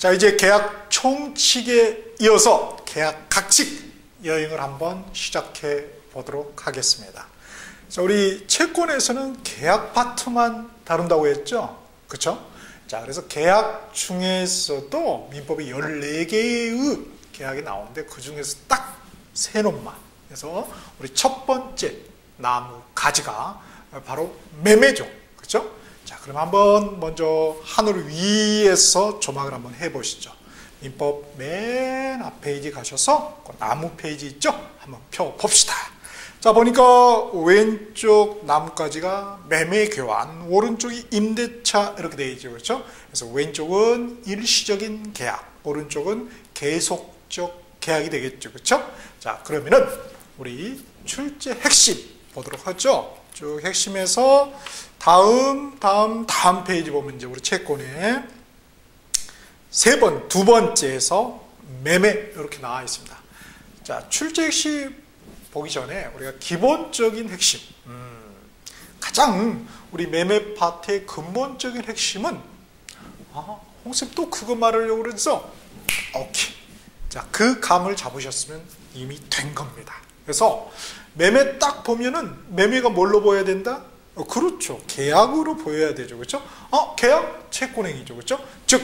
자, 이제 계약 총칙에 이어서 계약 각칙 여행을 한번 시작해 보도록 하겠습니다. 자, 우리 채권에서는 계약 파트만 다룬다고 했죠? 그쵸? 자, 그래서 계약 중에서도 민법이 14개의 계약이 나오는데 그 중에서 딱 3놈만. 그래서 우리 첫 번째 나무 가지가 바로 매매죠. 그쵸? 자, 그럼 한번 먼저 하늘 위에서 조망을 한번 해보시죠. 민법 맨 앞 페이지 가셔서 그 나무 페이지 있죠? 한번 펴봅시다. 자, 보니까 왼쪽 나뭇가지가 매매교환, 오른쪽이 임대차 이렇게 되어 있죠. 그렇죠? 그래서 왼쪽은 일시적인 계약, 오른쪽은 계속적 계약이 되겠죠. 그렇죠? 자, 그러면은 우리 출제 핵심 보도록 하죠. 쭉 핵심에서 다음 페이지 보면 이제 우리 채권에 두 번째에서 매매 이렇게 나와 있습니다. 자, 출제 핵심 보기 전에 우리가 기본적인 핵심, 가장 우리 매매 파트의 근본적인 핵심은 홍쌤 또 그거 말하려고 그래서 오케이. 자, 그 감을 잡으셨으면 이미 된 겁니다. 그래서 매매 딱 보면은 매매가 뭘로 보여야 된다? 그렇죠. 계약으로 보여야 되죠. 그렇죠? 계약 채권행위죠. 그렇죠? 즉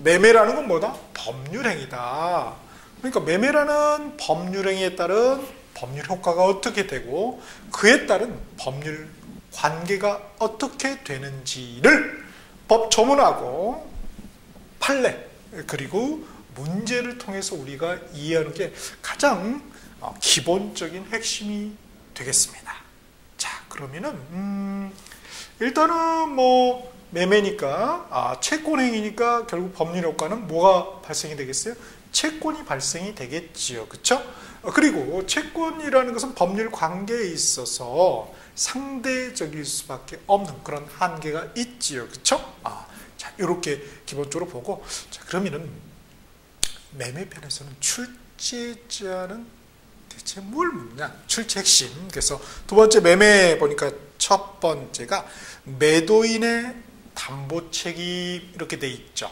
매매라는 건 뭐다? 법률행위다. 그러니까 매매라는 법률행위에 따른 법률 효과가 어떻게 되고 그에 따른 법률 관계가 어떻게 되는지를 법 조문하고 판례 그리고 문제를 통해서 우리가 이해하는 게 가장 기본적인 핵심이 되겠습니다. 자, 그러면은 일단은 뭐 매매니까 채권행위니까 결국 법률 효과는 뭐가 발생이 되겠어요? 채권이 발생이 되겠지요. 그렇죠? 그리고 채권이라는 것은 법률 관계에 있어서 상대적일 수밖에 없는 그런 한계가 있지요. 그렇죠? 자, 이렇게 기본적으로 보고, 자, 그러면은 매매편에서는 출제자는 대체 뭘 묻냐? 출제 핵심. 그래서 두 번째 매매 보니까 첫 번째가 매도인의 담보 책임 이렇게 돼 있죠.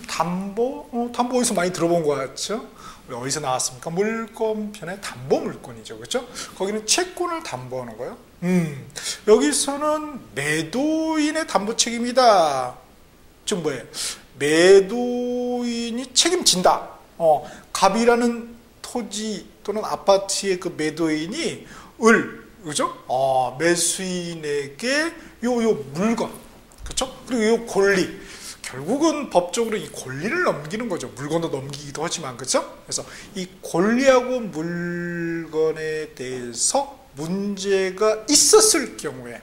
담보 어디서 많이 들어본 것 같죠? 우리 어디서 나왔습니까? 물권편의 담보 물권이죠. 그렇죠? 거기는 채권을 담보하는 거예요. 여기서는 매도인의 담보 책임이다. 즉 뭐예요? 매도인이 책임진다. 갑이라는 토지 또는 아파트의 그 매도인이 그죠? 매수인에게 요 물건, 그렇죠? 그리고 요 권리, 결국은 법적으로 이 권리를 넘기는 거죠. 물건도 넘기기도 하지만, 그렇죠? 그래서 이 권리하고 물건에 대해서 문제가 있었을 경우에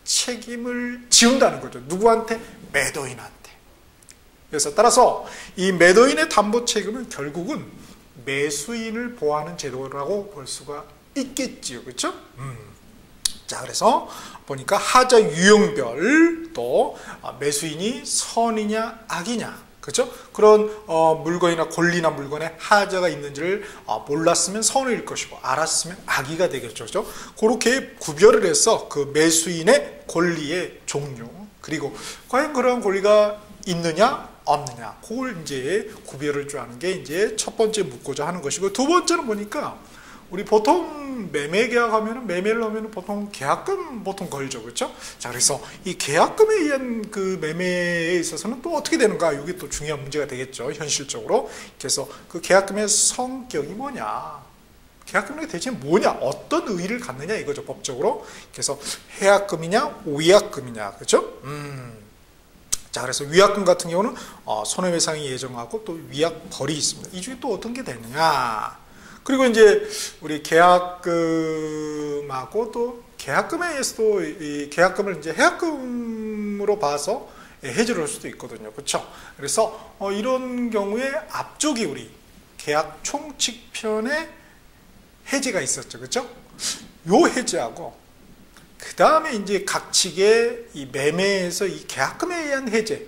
책임을 지운다는 거죠. 누구한테? 매도인한테. 그래서 따라서 이 매도인의 담보 책임은 결국은 매수인을 보호하는 제도라고 볼 수가 있겠지요. 그렇죠? 자, 그래서 보니까 하자 유형별 또 매수인이 선이냐 악이냐, 그렇죠? 그런 물건이나 권리나 물건에 하자가 있는지를 몰랐으면 선일 것이고 알았으면 악의가 되겠죠. 그렇죠? 그렇게 구별을 해서 그 매수인의 권리의 종류, 그리고 과연 그런 권리가 있느냐 없느냐, 그걸 이제 구별을 줄 아는 게 이제 첫 번째 묻고자 하는 것이고, 두 번째는 보니까 우리 보통 매매 계약하면은 매매를 하면은 보통 계약금 보통 걸죠. 그렇죠? 자, 그래서 이 계약금에 의한 그 매매에 있어서는 또 어떻게 되는가? 이게 또 중요한 문제가 되겠죠. 현실적으로. 그래서 그 계약금의 성격이 뭐냐? 계약금이 대체 뭐냐? 어떤 의의를 갖느냐 이거죠. 법적으로. 그래서 해약금이냐, 위약금이냐. 그렇죠? 자, 그래서 위약금 같은 경우는 손해배상이 예정하고 또 위약벌이 있습니다. 이 중에 또 어떤 게 되느냐? 그리고 이제 우리 계약금하고 또 계약금에 의해서도 이 계약금을 이제 해약금으로 봐서 해지를 할 수도 있거든요. 그렇죠? 그래서 이런 경우에 앞쪽이 우리 계약 총칙편에 해지가 있었죠. 그렇죠? 요 해지하고 그 다음에 이제 각칙의 이 매매에서 이 계약금에 의한 해제,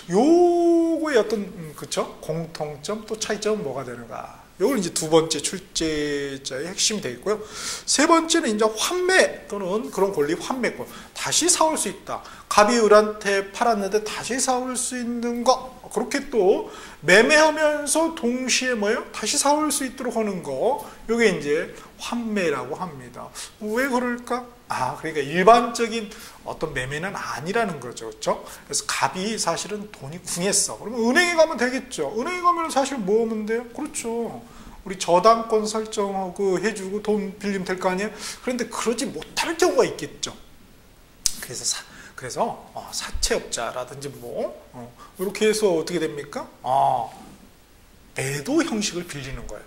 요거의 어떤 그쵸? 공통점 또 차이점은 뭐가 되는가? 이걸 이제 두 번째 출제자의 핵심이 되겠고요. 세 번째는 이제 환매 또는 그런 권리 환매권. 다시 사올 수 있다. 갑이 을한테 팔았는데 다시 사올 수 있는 거. 그렇게 또 매매하면서 동시에 뭐예요? 다시 사올 수 있도록 하는 거. 이게 이제 환매라고 합니다. 왜 그럴까? 그러니까 일반적인 어떤 매매는 아니라는 거죠. 그렇죠? 그래서 갑이 사실은 돈이 궁했어. 그러면 은행에 가면 되겠죠. 은행에 가면 사실 뭐 하면 돼요? 그렇죠. 우리 저당권 설정하고 해주고 돈 빌리면 될 거 아니에요? 그런데 그러지 못할 경우가 있겠죠. 그래서 사채업자라든지 이렇게 해서 어떻게 됩니까? 매도 형식을 빌리는 거예요.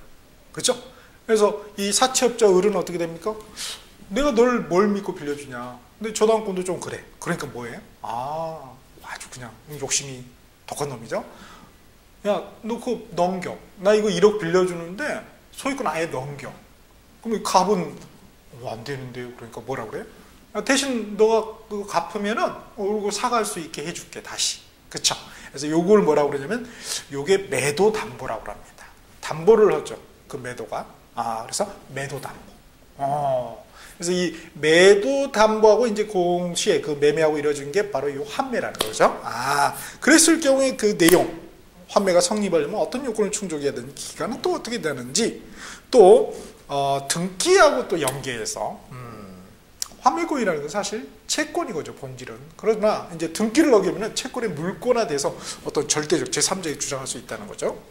그렇죠? 그래서 이 사채업자 을은 어떻게 됩니까? 내가 널 뭘 믿고 빌려주냐. 근데 저당권도 좀 그래. 그러니까 뭐예요? 아주 그냥 욕심이 독한 놈이죠. 야, 너 그거 넘겨. 나 이거 1억 빌려주는데 소유권 아예 넘겨. 그럼 갑은 안 되는데요. 그러니까 뭐라 그래? 대신 너가 그거 갚으면은 이거 사갈 수 있게 해줄게 다시. 그쵸? 그래서 요걸 뭐라고 그러냐면 요게 매도 담보라고 합니다. 담보를 하죠. 그 매도가. 그래서 매도 담보. 그래서 이 매도 담보하고 이제 동시에 그 매매하고 이루어진 게 바로 이 환매라는 거죠. 그랬을 경우에 그 내용, 환매가 성립하려면 어떤 요건을 충족해야 되는 기간은 또 어떻게 되는지, 또 등기하고 또 연계해서 환매권이라는 건 사실 채권이거죠, 본질은. 그러나 이제 등기를 어기면 채권의 물권화돼서 어떤 절대적 제3자에 주장할 수 있다는 거죠.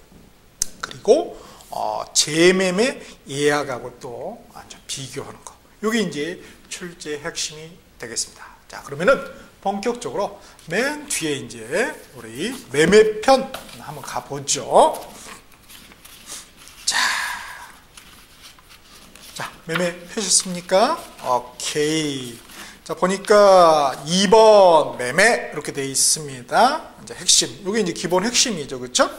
그리고 재매매 예약하고 또 완전 비교하는 거. 이게 이제 출제 핵심이 되겠습니다. 자, 그러면은 본격적으로 맨 뒤에 이제 우리 매매편 한번 가보죠. 자, 매매 펴셨습니까? 오케이. 자, 보니까 2번 매매 이렇게 되어 있습니다. 이제 핵심. 이게 이제 기본 핵심이죠. 그렇죠?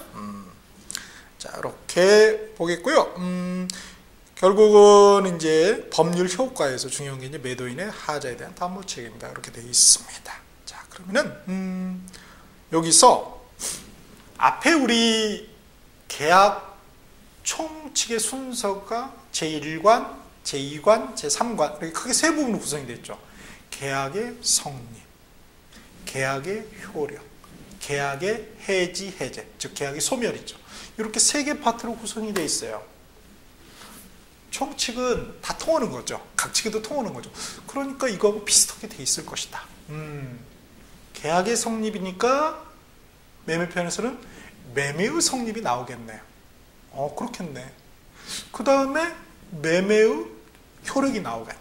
자, 이렇게 보겠고요. 결국은 이제 법률 효과에서 중요한 게 이제 매도인의 하자에 대한 담보 책임이다. 이렇게 되어 있습니다. 자, 그러면은 여기서 앞에 우리 계약 총칙의 순서가 제1관, 제2관, 제3관 이렇게 크게 세 부분으로 구성이 되어 있죠. 계약의 성립, 계약의 효력, 계약의 해지, 해제, 즉 계약의 소멸이죠. 이렇게 세 개 파트로 구성이 되어 있어요. 총칙은 다 통하는 거죠. 각칙에도 통하는 거죠. 그러니까 이거하고 비슷하게 돼 있을 것이다. 계약의 성립이니까 매매편에서는 매매의 성립이 나오겠네요. 그렇겠네. 그 다음에 매매의 효력이 나오겠네.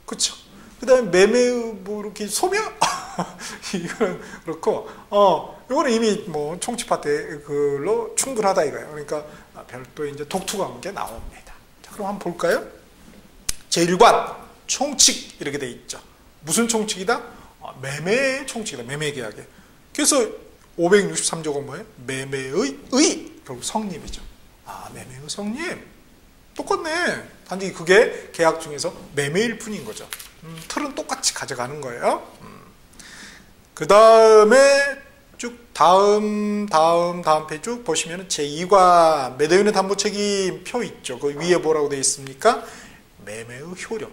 그쵸? 그 다음에 매매의 이렇게 소멸? 이거는 그렇고, 이거는 이미 총칙 파트에 그걸로 충분하다 이거예요. 그러니까 별도의 이제 독투가 한 게 나옵니다. 그럼 한번 볼까요? 제1관 총칙 이렇게 돼 있죠. 무슨 총칙이다? 매매 총칙이다. 매매 계약에. 그래서 563조가 뭐예요? 매매의 결국 성립이죠. 매매의 성립. 똑같네. 단지 그게 계약 중에서 매매일 뿐인 거죠. 틀은 똑같이 가져가는 거예요. 그 다음에 쭉 다음 페이지 쭉 보시면 제2관 매도인의 담보 책임 표 있죠. 그 위에 뭐라고 되어 있습니까? 매매의 효력.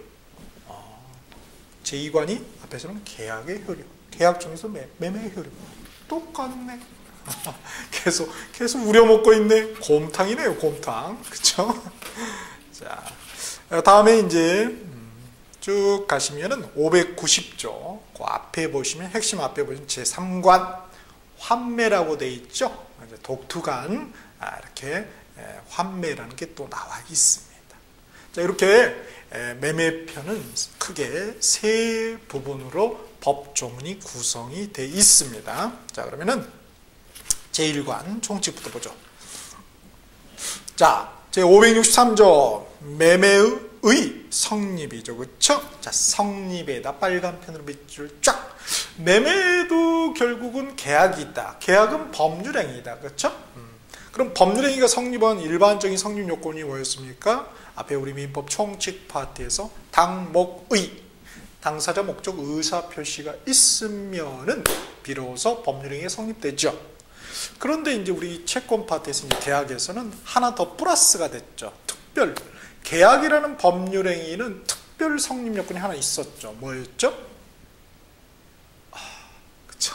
제2관이 앞에서는 계약의 효력. 계약 중에서 매매의 효력. 똑같네. 계속 우려먹고 있네. 곰탕이네요, 곰탕. 그쵸? 자, 다음에 이제 쭉 가시면은 590조. 그 앞에 보시면, 핵심 앞에 보시면 제3관 환매라고 되어 있죠. 이제 독투간 이렇게 환매라는 게 또 나와 있습니다. 자, 이렇게 매매편은 크게 세 부분으로 법조문이 구성이 되어 있습니다. 자, 그러면은 제1관 총칙부터 보죠. 자, 제563조 매매의 성립이죠. 그렇죠? 자, 성립에다 빨간 펜으로 밑줄 쫙. 매매도 결국은 계약이다. 계약은 법률행위다. 그렇죠? 그럼 법률행위가 성립한 일반적인 성립 요건이 뭐였습니까? 앞에 우리 민법 총칙 파트에서 당목의, 당사자 목적 의사 표시가 있으면은 비로소 법률행위가 성립되죠. 그런데 이제 우리 채권 파트에서 이제 계약에서는 하나 더 플러스가 됐죠. 특별. 계약이라는 법률 행위는 특별 성립 요건이 하나 있었죠. 뭐였죠? 그쵸.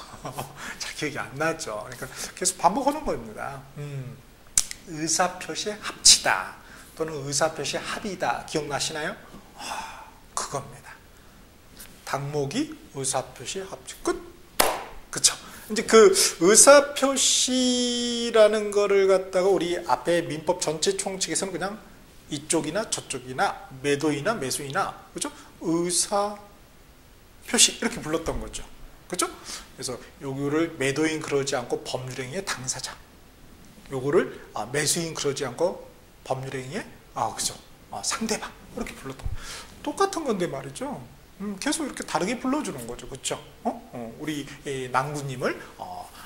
잘 기억이 안 나죠. 그러니까 계속 반복하는 겁니다. 의사표시의 합치다. 또는 의사표시의 합이다. 기억나시나요? 그겁니다. 당목이 의사표시의 합치. 끝. 그쵸. 이제 그 의사표시라는 거를 갖다가 우리 앞에 민법 전체 총칙에서는 그냥 이쪽이나 저쪽이나 매도이나 매수이나 그죠? 의사표시 이렇게 불렀던 거죠. 그죠? 그래서 요거를 매도인 그러지 않고 법률행위의 당사자. 요거를 매수인 그러지 않고 법률행위의 그죠? 상대방 이렇게 불렀던 거죠. 똑같은 건데 말이죠. 계속 이렇게 다르게 불러주는 거죠. 그렇죠? 우리 낭구님을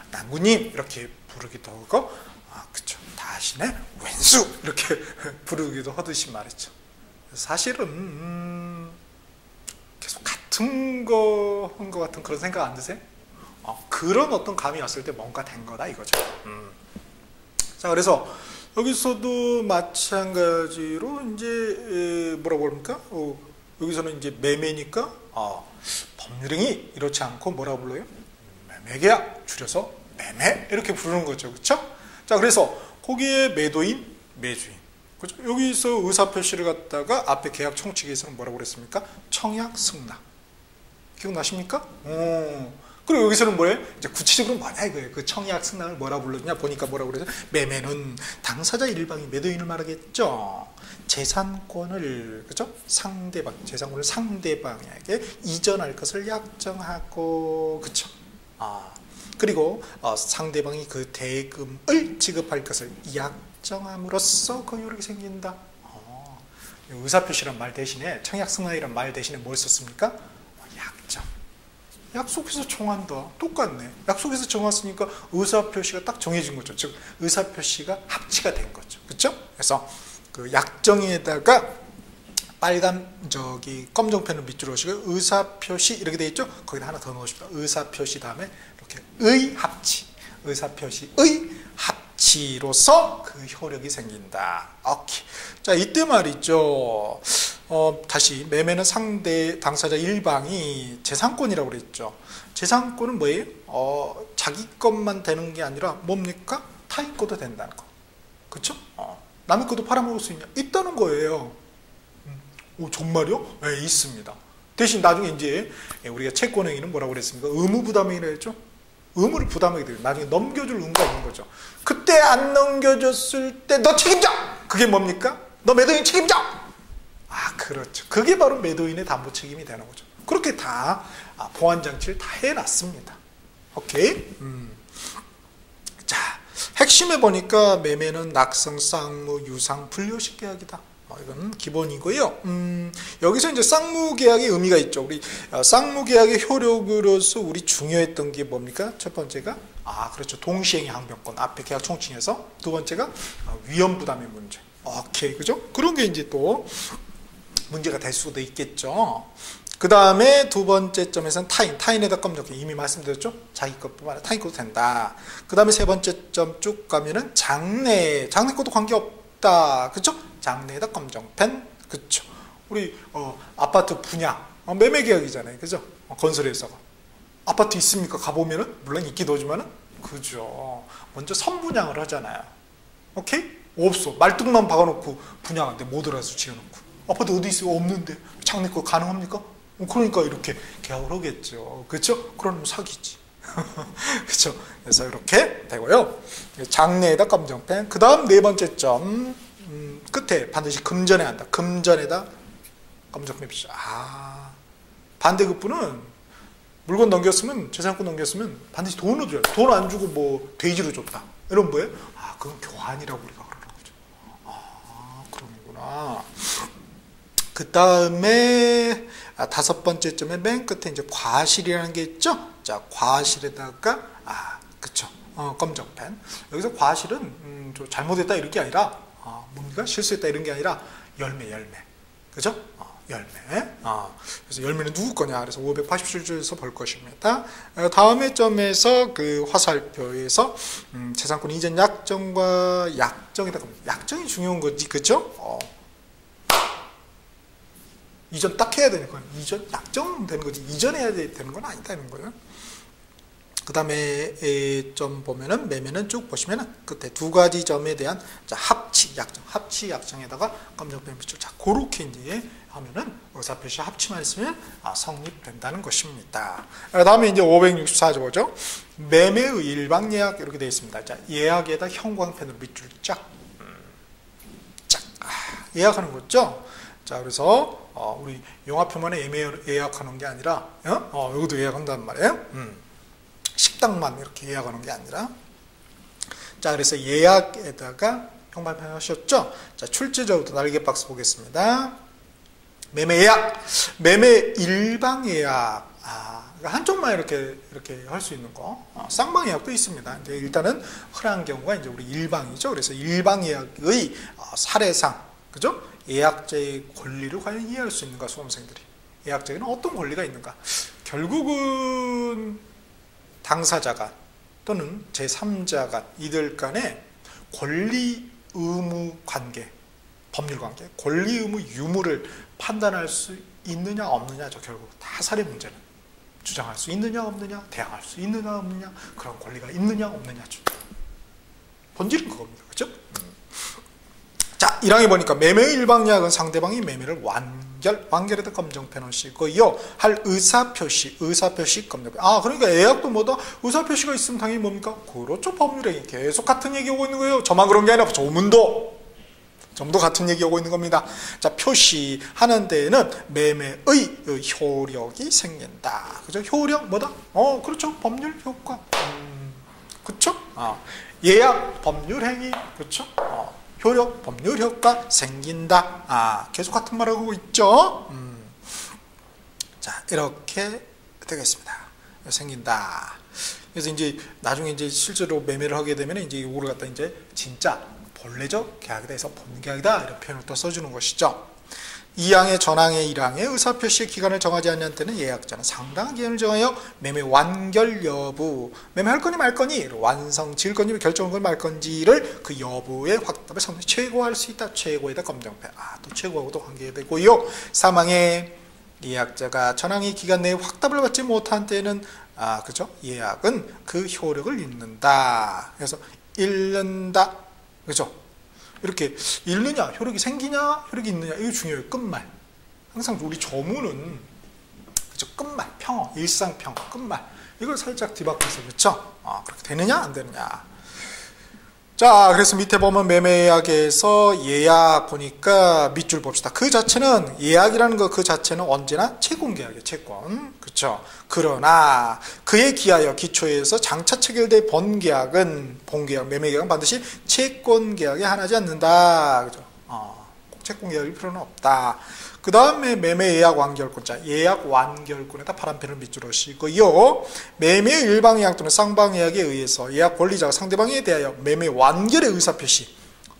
낭구님 이렇게 부르기도 하고 그쵸. 다시네 왼수 이렇게 부르기도 하듯이 말이죠. 사실은 계속 같은 거 한 것 같은 그런 생각 안 드세요? 그런 어떤 감이 왔을 때 뭔가 된 거다 이거죠. 자, 그래서 여기서도 마찬가지로 이제 뭐라고 합니까? 여기서는 이제 매매니까 법률행위 이렇지 않고 뭐라고 불러요? 매매계약 줄여서 매매 이렇게 부르는 거죠. 그렇죠? 자, 그래서 거기에 매도인, 매수인. 그렇죠? 여기서 의사표시를 갖다가 앞에 계약 총칙에서는 뭐라고 그랬습니까? 청약 승낙. 기억나십니까? 그리고 여기서는 뭐예요? 이제 구체적으로 뭐냐 이거예요. 그 청약 승낙을 뭐라 불렀냐 보니까 뭐라고 그래서 매매는 당사자 일방이 매도인을 말하겠죠. 재산권을 그죠? 상대방 재산권을 상대방에게 이전할 것을 약정하고 그쵸? 그리고 상대방이 그 대금을 지급할 것을 약정함으로써 그 효력이 생긴다. 의사표시란 말 대신에 청약승낙이란 말 대신에 뭘 썼습니까? 약정. 약속해서 정한다. 똑같네. 약속해서 정했으니까 의사표시가 딱 정해진 거죠. 즉 의사표시가 합치가 된 거죠. 그렇죠? 그래서 그 약정에다가 빨간 검정펜을 밑줄로 오시고 의사표시 이렇게 돼 있죠? 거기다 하나 더 넣으십시오. 의사표시 다음에 이렇게 의 합치. 의사표시의 합치로서 그 효력이 생긴다. 오케이. 자, 이때 말이죠. 다시 매매는 상대 당사자 일방이 재산권이라고 그랬죠. 재산권은 뭐예요? 자기 것만 되는 게 아니라 뭡니까? 타인 것도 된다는 거. 그렇죠? 남의 것도 팔아먹을 수 있다는 거예요. 정말요? 네, 있습니다. 대신 나중에 이제 우리가 채권행위는 뭐라고 그랬습니까? 의무부담행위라 했죠? 의무를 부담하게 돼요. 나중에 넘겨줄 의무가 있는 거죠. 그때 안 넘겨줬을 때 너 책임져! 그게 뭡니까? 너 매도인 책임져! 그렇죠. 그게 바로 매도인의 담보 책임이 되는 거죠. 그렇게 다 보완장치를 다 해놨습니다. 오케이? 자, 핵심에 보니까 매매는 낙성, 쌍무, 유상, 불료식 계약이다. 이건 기본이고요. 여기서 이제 쌍무 계약의 의미가 있죠. 우리 쌍무 계약의 효력으로서 우리 중요했던 게 뭡니까? 첫 번째가 그렇죠. 동시행위 항변권 앞에 계약 총칙에서 두 번째가 위험 부담의 문제. 오케이, 그죠? 그런 게 이제 또 문제가 될 수도 있겠죠. 그 다음에 두 번째 점에서는 타인에다 검정펜 이미 말씀드렸죠. 자기 것뿐만 아니라 타인 것도 된다. 그 다음에 세 번째 점 쭉 가면은 장래 것도 관계없다. 그렇죠? 장래에다 검정펜. 그렇죠? 우리 아파트 분양 매매 계약이잖아요. 그죠? 건설회사가 아파트 있습니까? 가보면은 물론 있기도 하지만은 그죠. 먼저 선분양을 하잖아요. 오케이? 없어. 말뚝만 박아놓고 분양한데 못 알아서 지어놓고 아파트 어디 있어요? 없는데 장래 거 가능합니까? 그러니까 이렇게 계약을 하겠죠. 그렇죠? 그러면 사기지. 그렇죠? 그래서 이렇게 되고요. 장래에다 검정펜. 그 다음 네 번째 점 끝에 반드시 금전에 한다. 금전에다 검정펜 비춰. 반대급부는 물건 넘겼으면 재산권 넘겼으면 반드시 돈을 줘요. 돈 안 주고 뭐 돼지로 줬다. 이런 뭐예요? 그건 교환이라고 우리가 그러는 거죠. 그러는구나. 그 다음에 다섯 번째 점에 맨 끝에 이제 과실이라는 게 있죠. 자, 과실에다가 그쵸. 검정펜. 여기서 과실은 잘못했다 이런 게 아니라 뭡니까? 실수했다 이런 게 아니라 열매. 그죠? 열매. 그래서 열매는 누구 거냐? 그래서 587조에서 볼 것입니다. 다음의 점에서 그 화살표에서 재산권 이전 약정과 약정이다. 약정이 중요한 거지, 그죠? 이전 딱 해야 되는 거예요. 이전 약정 되는 거지. 이전해야 되는 건 아니다는 거예요. 그 다음에 점 보면은 매매는 쭉 보시면은 끝에 두 가지 점에 대한 합치 약정에다가 검정펜 밑줄 그렇게 이제 하면은 의사표시 합치만 있으면 성립된다는 것입니다. 다음에 이제 564조 보죠. 매매의 일방 예약 이렇게 되어 있습니다. 자, 예약에다 형광펜으로 밑줄 쫙 예약하는 거죠. 자, 그래서 우리 영화표만에 예약하는 게 아니라 여기도 예약한단 말이에요. 식당만 이렇게 예약하는 게 아니라. 자, 그래서 예약에다가 형광펜 하셨죠? 자, 출제자부터 날개박스 보겠습니다. 매매 예약, 매매 일방 예약. 한쪽만 이렇게 할 수 있는 거. 쌍방 예약도 있습니다. 근데 일단은 흔한 경우가 이제 우리 일방이죠. 그래서 일방 예약의 사례상, 그죠? 예약자의 권리를 과연 이해할 수 있는가, 수험생들이. 예약자에는 어떤 권리가 있는가? 결국은 당사자가 또는 제3자가 이들 간의 권리 의무 관계, 법률 관계, 권리 의무 유무를 판단할 수 있느냐 없느냐죠. 결국 다 사례 문제는 주장할 수 있느냐 없느냐, 대항할 수 있느냐 없느냐, 그런 권리가 있느냐 없느냐죠. 본질은 그겁니다. 그렇죠? 자, 1항에 보니까 매매의 일방예약은 상대방이 매매를 완결에다 검정펜 하시고요. 할 의사표시 검정펜. 그러니까 예약도 뭐다? 의사표시가 있으면 당연히 뭡니까? 그렇죠. 법률에 계속 같은 얘기 오고 있는 거예요. 저만 그런 게 아니라 조문도 같은 얘기 오고 있는 겁니다. 자, 표시하는 데에는 매매의 효력이 생긴다. 그죠? 효력 뭐다? 그렇죠. 법률 효과. 그렇죠? 예약 법률 행위. 그렇죠? 효력, 법률 효과 생긴다. 계속 같은 말 하고 있죠? 자, 이렇게 되겠습니다. 생긴다. 그래서 이제 나중에 이제 실제로 매매를 하게 되면 이제 이거를 갖다 이제 진짜 본래적 계약이다 해서 본계약이다 이런 표현을 또 써주는 것이죠. 2항의 전항의 1항의 의사표시의 기간을 정하지 않는 때는 예약자는 상당한 기간을 정하여 매매 완결 여부, 매매할 거니 말 거니, 완성 지을 건지 결정할 거니 말 건지를 그 여부의 확답을 최고할 수 있다. 최고에다 검정펜. 또 최고하고도 관계되고요. 3항의 예약자가 전항의 기간 내에 확답을 받지 못한 때는 그죠? 예약은 그 효력을 잃는다. 그래서 잃는다. 그죠? 이렇게 잃느냐, 효력이 생기냐, 효력이 있느냐, 이거 중요해요. 끝말. 항상 우리 조문은 그죠? 끝말, 평어, 일상평어, 끝말. 이걸 살짝 뒤바꿔서 그렇죠? 그렇게 되느냐, 안 되느냐. 자, 그래서 밑에 보면 매매예약에서 예약 보니까 밑줄 봅시다. 그 자체는 예약이라는 거 그 자체는 언제나 채권계약이에요. 채권. 그렇죠? 그러나 그에 기하여 기초에서 장차 체결될 본계약은 본계약, 매매계약은 반드시 채권계약에 한하지 않는다. 그죠? 꼭 채권계약일 필요는 없다. 그 다음에 매매 예약 완결권자, 예약 완결권에다 파란펜을 밑줄 하시고요. 매매 일방 예약 또는 쌍방 예약에 의해서 예약 권리자가 상대방에 대하여 매매 완결의 의사표시,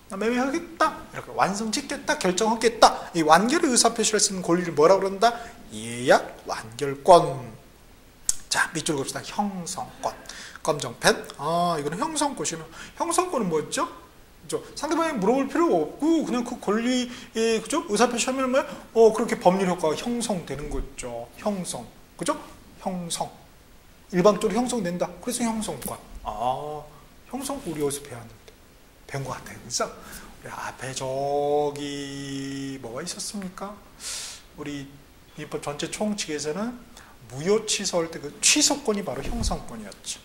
나 매매하겠다, 이렇게 완성 짓겠다, 결정하겠다, 이 완결의 의사표시를 쓰는 권리를 뭐라고 그런다? 예약 완결권. 자, 밑줄 봅시다. 형성권. 검정펜. 이거는 형성권이면, 형성권은 뭐였죠? 상대방이 물어볼 필요가 없고 그냥 그 권리의 그죠? 의사표시하면 그렇게 법률 효과가 형성되는 거죠. 형성. 그죠? 형성. 일방적으로 형성된다. 그래서 형성권. 형성권 우리 어디서 배웠는데? 배운 것 같아요. 그래서 우리 앞에 저기 뭐가 있었습니까? 우리 민법 전체 총칙에서는 무효 취소할 때 그 취소권이 바로 형성권이었죠.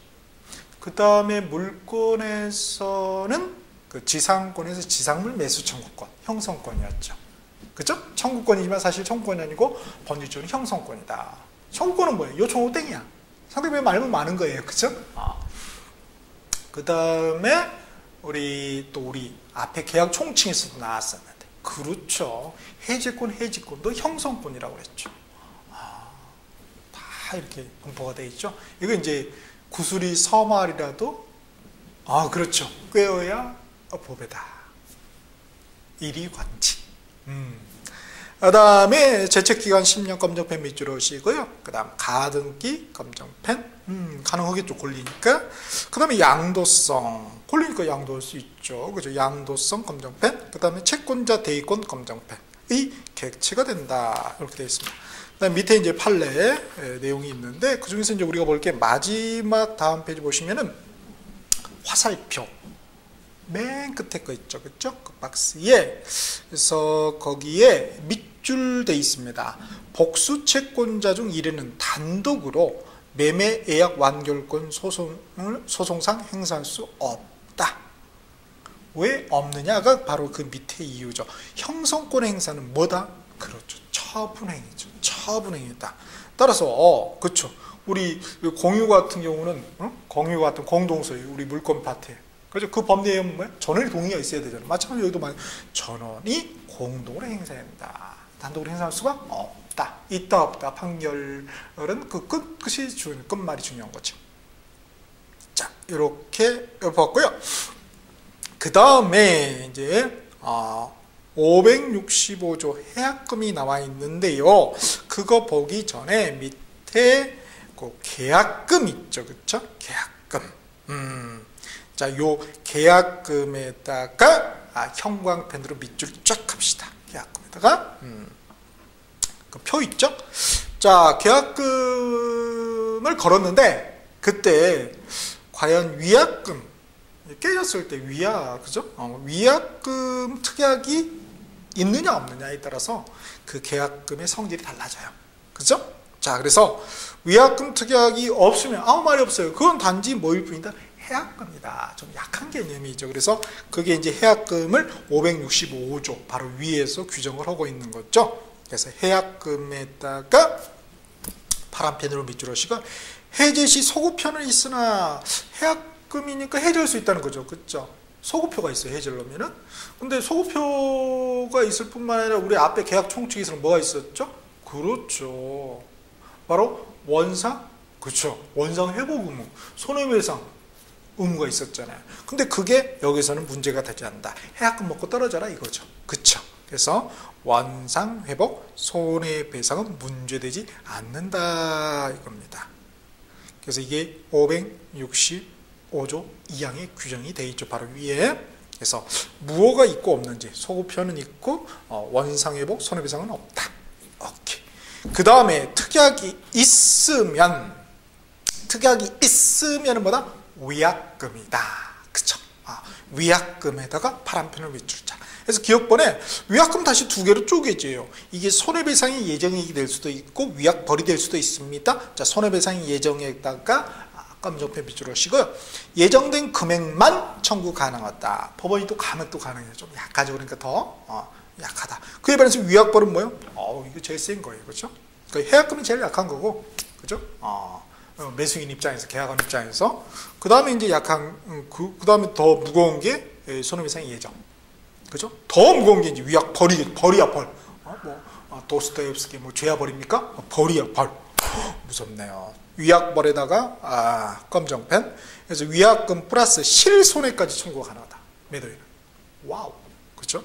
그 다음에 물권에서는 그 지상권에서 지상물 매수 청구권, 형성권이었죠. 그죠? 청구권이지만 사실 청구권이 아니고 법률적으로 형성권이다. 청구권은 뭐예요? 요청 땡이야. 상대방이 말면 많은 거예요. 그죠? 그 다음에 우리 앞에 계약 총칙에서도 나왔었는데, 그렇죠. 해지권도 형성권이라고 그랬죠. 다 이렇게 분포가 되어 있죠. 이거 이제 구술이 서말이라도 그렇죠. 꿰어야 법에다. 일이 관칙. 그 다음에 제책기간 10년 검정펜 밑줄을 씌고요. 그 다음 가등기 검정펜, 가능하겠죠, 골리니까. 그 다음에 양도성, 골리니까 양도할 수 있죠. 그죠? 양도성 검정펜. 그 다음에 채권자 대위권 검정펜의 객체가 된다. 이렇게 되어 있습니다. 그 다음 밑에 이제 판례 내용이 있는데, 그 중에서 이제 우리가 볼 게 마지막 다음 페이지 보시면은 화살표. 맨 끝에 거 있죠, 그죠? 그 박스에. 그래서 거기에 밑줄 돼 있습니다. 복수 채권자 중 1위는 단독으로 매매 예약 완결권 소송상 행사할 수 없다. 왜 없느냐가 바로 그 밑에 이유죠. 형성권 행사는 뭐다? 그렇죠. 처분행위죠. 처분행위다. 따라서 그렇죠. 우리 공유 같은 경우는 공유 같은 공동소유, 우리 물권 파트. 그죠? 그 법 내용은 뭐야? 전원이 동의가 있어야 되잖아요. 마찬가지로 여기도 전원이 공동으로 행사해야 된다. 단독으로 행사할 수가 없다. 있다 없다. 판결은 그 끝말이 중요한 거죠. 자, 이렇게 봤고요. 그 다음에 이제 565조 해약금이 나와 있는데요. 그거 보기 전에 밑에 그 계약금 있죠, 그렇죠? 계약금. 자, 요 계약금에다가 형광펜으로 밑줄 쫙 합시다. 계약금에다가 그 표 있죠? 자, 계약금을 걸었는데 그때 과연 위약금 깨졌을 때 그죠? 위약금 특약이 있느냐 없느냐에 따라서 그 계약금의 성질이 달라져요. 그죠? 자, 그래서 위약금 특약이 없으면 아무 말이 없어요. 그건 단지 뭐일 뿐이다? 해약금이다. 좀 약한 개념이죠. 그래서 그게 이제 해약금을 565조 바로 위에서 규정을 하고 있는 거죠. 그래서 해약금에다가 파란펜으로 밑줄을 씌고 해제 시 소급표는 있으나 해약금이니까 해제할 수 있다는 거죠. 그렇죠? 소급표가 있어요. 해제를 하면은. 근데 소급표가 있을 뿐만 아니라 우리 앞에 계약 총칙에서는 뭐가 있었죠? 그렇죠. 바로 원상, 그렇죠. 원상 회복 의무, 손해배상 의무가 있었잖아요. 근데 그게 여기서는 문제가 되지 않는다. 해약금 먹고 떨어져라 이거죠. 그쵸? 그래서 원상 회복 손해배상은 문제되지 않는다 이겁니다. 그래서 이게 565조 2항에 규정이 되어 있죠. 바로 위에. 그래서 무효가 있고 없는지, 소급표는 있고 원상 회복 손해배상은 없다. 오케이. 그 다음에 특약이 있으면 뭐다? 위약금이다. 그쵸? 위약금에다가 파란펜을 밑줄자. 그래서 기억번에 위약금 다시 두 개로 쪼개져요. 이게 손해배상이 예정액이 될 수도 있고 위약벌이 될 수도 있습니다. 자, 손해배상이 예정액에다가 검정펜 밑줄을 하시고요. 예정된 금액만 청구 가능하다. 법원이 또 가면 또 가능해요. 좀 약하죠. 그러니까 더 약하다. 그에 반해서 위약벌은 뭐예요? 이거 제일 센 거예요. 그렇죠? 그러니까 해약금이 제일 약한 거고, 그죠? 매수인 입장에서, 계약원 입장에서. 그 다음에 이제 약한, 그 다음에 더 무거운 게 손해배상의 예정. 그죠? 더 무거운 게 이제 위약 벌이야, 벌. 도스토옙스키 죄야 벌입니까? 벌이야, 벌. 무섭네요. 위약벌에다가, 검정펜. 그래서 위약금 플러스 실손해까지 청구가 가능하다. 매도인은. 와우. 그죠?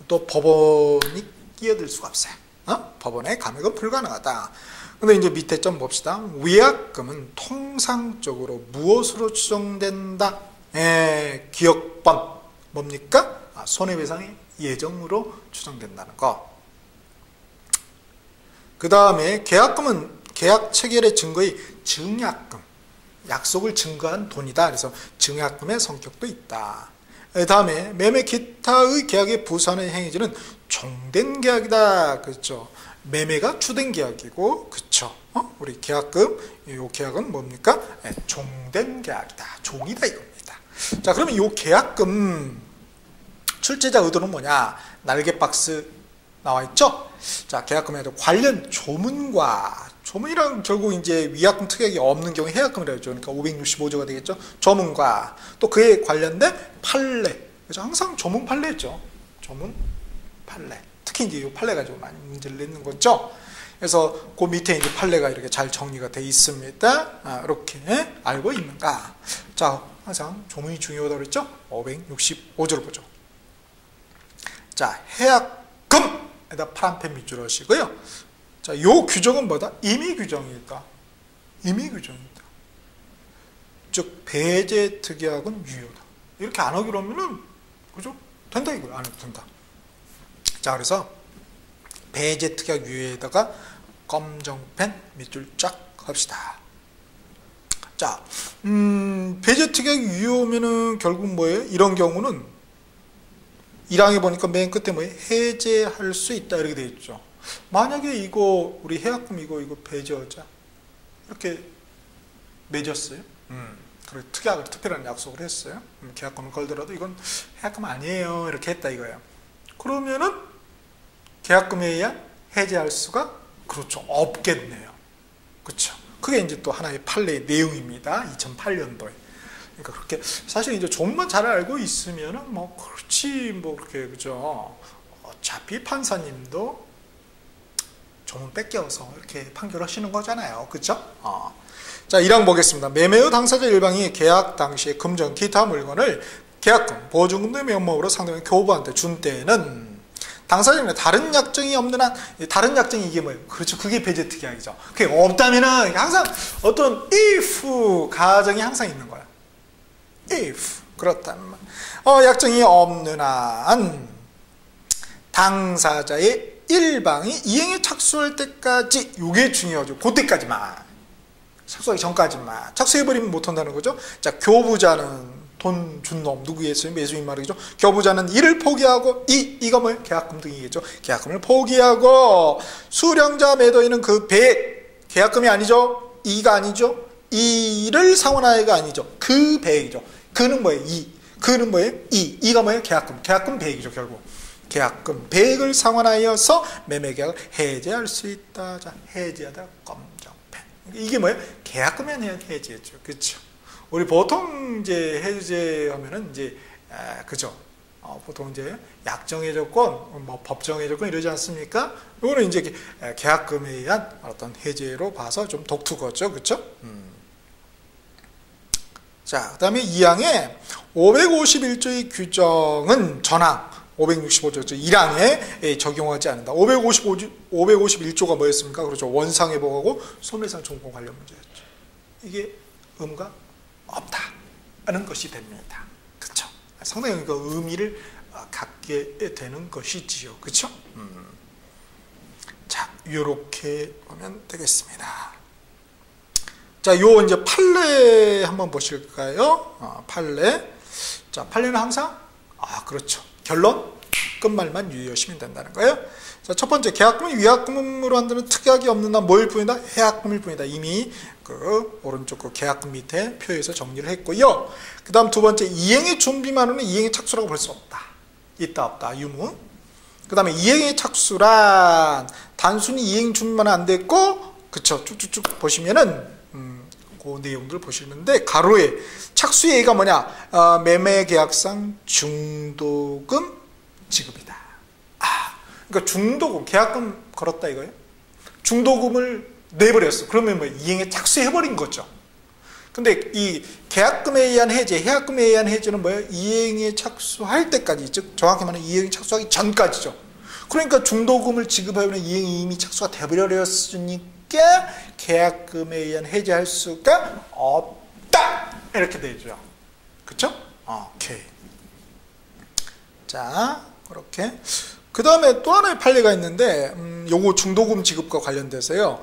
또 법원이 끼어들 수가 없어요. 법원의 감액은 불가능하다. 근데 이제 밑에 좀 봅시다. 위약금은 통상적으로 무엇으로 추정된다? 기억번. 뭡니까? 손해배상의 예정으로 추정된다는 거. 그 다음에 계약금은 계약 체결의 증거의 증약금. 약속을 증거한 돈이다. 그래서 증약금의 성격도 있다. 그 다음에 매매 기타의 계약에 부수하는 행위지는 종된 계약이다. 그렇죠? 매매가 주된 계약이고, 그쵸? 우리 계약금, 이 계약은 뭡니까? 종된 계약이다. 종이다 이겁니다. 자, 그러면 이 계약금 출제자 의도는 뭐냐? 날개 박스 나와 있죠? 자, 계약금에 관련 조문이랑 결국 이제 위약금 특약이 없는 경우에 해약금이라고 했죠. 그러니까 565조가 되겠죠? 조문과 또 그에 관련된 판례. 그래서 항상 조문 판례죠. 조문 판례. 특히 이제 이 판례가 좀 많이 문제를 내는 거죠. 그래서 그 밑에 이제 판례가 이렇게 잘 정리가 되어 있습니다. 이렇게 알고 있는가? 자, 항상 조문이 중요하다고 그랬죠? 565조를 보죠. 자, 해약 금에다 파란펜 밑줄 하시고요. 자, 요 규정은 뭐다? 임의 규정이다. 임의 규정이다. 즉 배제 특약은 유효다. 이렇게 안 하기로 하면은 그죠? 된다 이거야. 안 해도 된다. 자, 그래서 배제 특약 유효에다가 검정펜 밑줄 쫙 합시다. 자, 배제 특약 유효면은 결국 뭐예요? 이런 경우는 1항에 보니까 맨 끝에 뭐예요? 해제할 수 있다 이렇게 되어 있죠. 만약에 이거 우리 해약금 이거 배제하자 이렇게 맺었어요. 그리고 특약을 특별한 약속을 했어요. 계약금을 걸더라도 이건 해약금 아니에요 이렇게 했다 이거예요. 그러면은 계약금에 의한 해제할 수가 그렇죠 없겠네요. 그렇죠. 그게 이제 또 하나의 판례의 내용입니다. 2008년도에. 그러니까 그렇게 사실 이제 조문만 잘 알고 있으면은 뭐 그렇지 뭐 그렇게 그죠. 어차피 판사님도 조문 뺏겨서 이렇게 판결하시는 거잖아요. 그렇죠? 자, 1항 보겠습니다. 매매의 당사자 일방이 계약 당시에 금전 기타 물건을 계약금, 보증금 등 명목으로 상대방 교부한테 준 때에는 당사자는 다른 약정이 없는 한, 다른 약정이 이게 뭐예요? 그렇죠. 그게 배제 특약이죠. 그게 없다면은 항상 어떤 if 가정이 항상 있는 거야. if. 그렇다면. 약정이 없는 한 당사자의 일방이 이행에 착수할 때까지, 요게 중요하죠. 그때까지만. 착수하기 전까지만. 착수해버리면 못한다는 거죠. 자, 교부자는 돈 준 놈 누구겠어요? 매수인 말이죠. 교부자는 이를 포기하고 이가 뭐예요? 계약금 등이겠죠. 계약금을 포기하고 수령자 매도인은 그 계약금이 아니죠. 이가 아니죠. 이를 상환하여가 아니죠. 그 배액이죠. 그는 뭐예요? 그는 뭐예요? 이가 뭐예요? 계약금 배액이죠. 결국 계약금 배액을 상환하여서 매매 계약을 해제할 수 있다. 자, 해제하다 검정펜. 이게 뭐예요? 계약금에 대한 해제죠. 그렇죠. 우리 보통 이제 해제하면은 이제 그죠. 보통 이제 약정의 조건, 뭐 법정의 조건 이러지 않습니까? 이거는 이제 계약금에 의한 어떤 해제로 봐서 좀 독특하죠, 그렇죠? 자, 그다음에 2항에 551조의 규정은 전항 565조 1항에 적용하지 않는다. 551조가 뭐였습니까? 그렇죠. 원상회복하고 손해상 종공 관련 문제였죠. 이게 의무가 없다는 것이 됩니다. 그렇죠? 상당히 그 의미를 갖게 되는 것이지요. 그렇죠? 자, 이렇게 보면 되겠습니다. 자, 요 이제 판례 한번 보실까요? 판례. 자, 판례는 항상 그렇죠. 결론 끝말만 유의하시면 된다는 거예요. 자, 첫 번째, 계약금을 위약금으로 한다는 특약이 없는 한 뭘 뿐이다? 해약금일 뿐이다. 이미 그 오른쪽 그 계약금 밑에 표에서 정리를 했고요. 그 다음 두 번째, 이행의 준비만으로는 이행의 착수라고 볼 수 없다. 있다 없다 유무. 그 다음에 이행의 착수란 단순히 이행 준비만 안 됐고, 그쵸, 쭉쭉쭉 보시면은 그 내용들 보시는데 가로에 착수의 예가 뭐냐? 매매 계약상 중도금 지급이다. 그러니까 중도금, 계약금 걸었다 이거예요. 중도금을 내버렸어. 그러면 뭐 이행에 착수해버린 거죠. 근데 이 계약금에 의한 해제, 해약금에 의한 해제는 뭐예요? 이행에 착수할 때까지, 즉 정확히 말하면 이행에 착수하기 전까지죠. 그러니까 중도금을 지급하면 이행이 이미 착수가 돼버렸으니까 계약금에 의한 해제할 수가 없다. 이렇게 되죠. 그쵸? 오케이. 자, 그렇게. 그 다음에 또 하나의 판례가 있는데, 요거 중도금 지급과 관련돼서요.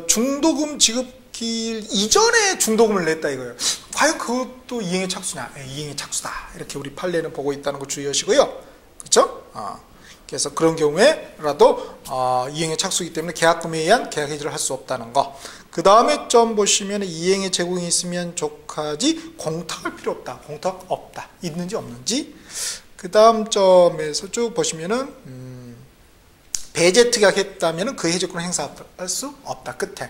중도금 지급기 이전에 중도금을 냈다 이거예요. 과연 그것도 이행의 착수냐? 이행의 착수다. 이렇게 우리 판례는 보고 있다는 거 주의하시고요. 그쵸? 그래서 그런 경우에라도 이행의 착수이기 때문에 계약금에 의한 계약 해지를 할 수 없다는 거. 그 다음에 점 보시면 이행의 제공이 있으면 족하지 공탁할 필요 없다. 공탁 없다. 있는지 없는지. 그 다음 점에서 쭉 보시면은 배제 특약했다면 그 해제권을 행사할 수 없다. 끝에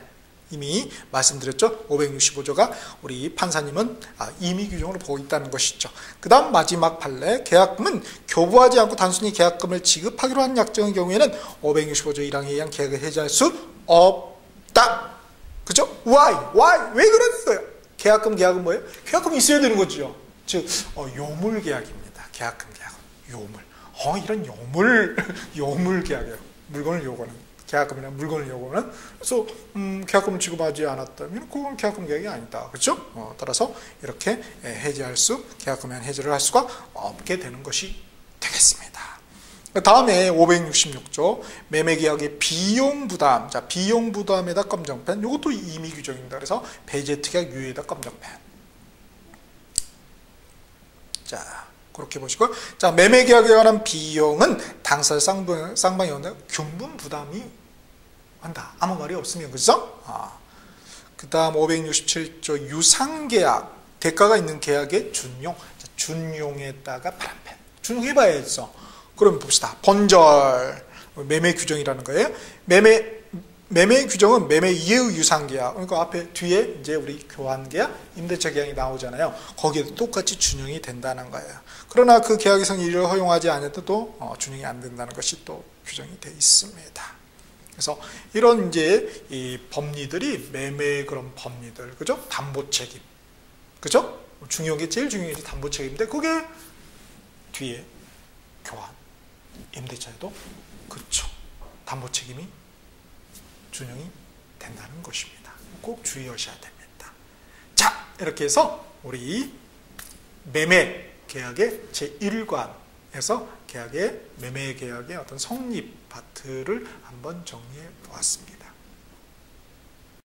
이미 말씀드렸죠. 565조가 우리 판사님은 임의 규정으로 보고 있다는 것이죠. 그 다음 마지막 판례, 계약금은 교부하지 않고 단순히 계약금을 지급하기로 한 약정의 경우에는 565조 1항에 의한 계약을 해제할 수 없다. 그죠? Why? 왜 그랬어요? 계약은 뭐예요? 계약금이 있어야 되는 거죠. 즉 요물 계약입니다. 계약금 계약은 요물. 이런 요물 계약이에요. 물건을 요구하는, 계약금이나 물건을 요구하는. 그래서 계약금을 지급하지 않았다면 그건 계약금 계약이 아니다. 그렇죠? 따라서 이렇게 계약금에 해지를 할 수가 없게 되는 것이 되겠습니다. 다음에 566조 매매계약의 비용부담. 자, 비용부담에다 검정펜. 이것도 임의 규정입니다. 그래서 배제특약 유예에다 검정펜. 자, 그렇게 보시고, 자, 매매계약에 관한 비용은 당사자 쌍방이었는데 균분 부담이 한다. 아무 말이 없으면, 그죠? 그 다음 567조 유상계약. 대가가 있는 계약의 준용. 자, 준용에다가 파란펜. 준용해봐야죠. 그럼 봅시다. 번절, 매매 규정이라는 거예요. 매매 규정은 매매 이후 유상계약. 그러니까 앞에 뒤에 이제 우리 교환계약, 임대차 계약이 나오잖아요. 거기에도 똑같이 준용이 된다는 거예요. 그러나 그 계약의 성의를 허용하지 않아도 또 준용이 안 된다는 것이 또 규정이 되어 있습니다. 그래서 이런 이제 이 법리들이 매매 그런 법리들, 그죠? 담보 책임, 그죠? 중요한 게 제일 중요한 게 담보 책임인데 그게 뒤에 교환, 임대차에도 그렇죠. 담보 책임이 준용이 된다는 것입니다. 꼭 주의하셔야 됩니다. 자, 이렇게 해서 우리 매매 계약의 제1관에서 매매 계약의 어떤 성립 파트를 한번 정리해 보았습니다.